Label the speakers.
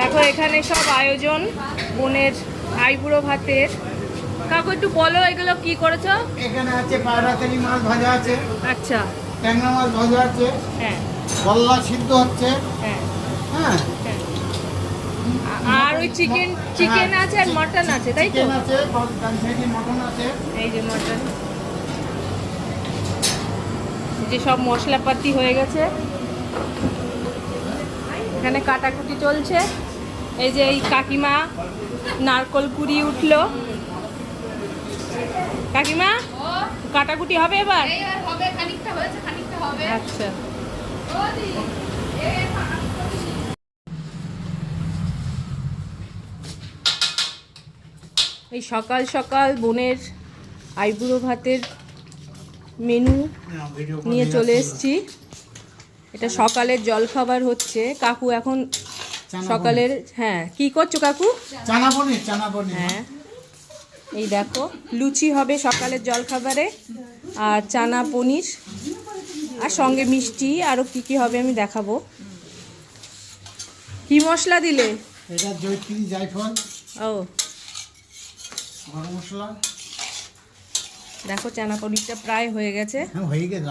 Speaker 1: দেখো এখানে সব আয়োজন বোনের আইবুড়ো ভাতের। কাকু একটু বলো এগুলো কি করেছো?
Speaker 2: এখানে আছে পায়রাতালি মাছ ভাজা আছে,
Speaker 1: আচ্ছা।
Speaker 2: ট্যাংরা মাছ ভাজা আছে,
Speaker 1: হ্যাঁ
Speaker 2: গলদা সিদ্ধ হচ্ছে।
Speaker 1: হ্যাঁ
Speaker 2: হ্যাঁ,
Speaker 1: হ্যাঁ। আর ওই চিকেন আছে আর মটন আছে, তাই তো?
Speaker 2: চিকেন আছে, মটন আছে।
Speaker 1: এই যে মটন, যে সব মশলাপাতি হয়ে গেছে, এখানে কাটাকুটি চলছে। এই যে এই কাকিমা নারকল কুড়িয়ে উঠলো। কাকিমা কাটাকুটি হবে এবার? আচ্ছা। এই সকাল সকাল বোনের আইবুড়ো ভাতের মেনু নিয়ে চলে এসেছি। এটা সকালের জলখাবার হচ্ছে। কাকু এখন সকালের, হ্যাঁ কি করছো কাকু?
Speaker 2: চানা পনির, চানা পনির।
Speaker 1: হ্যাঁ, এই দেখো লুচি হবে সকালের জলখাবারে, আর চানা পনির, আর সঙ্গে মিষ্টি, আরও কি কি হবে আমি দেখাবো। কি মশলা দিলে?
Speaker 2: এটা জয়ত্রী, জায়ফল,
Speaker 1: ও
Speaker 2: গরম মশলা।
Speaker 1: দেখো চানা পনিরটা প্রায় হয়ে গেছে।
Speaker 2: হ্যাঁ, হয়ে গেছে।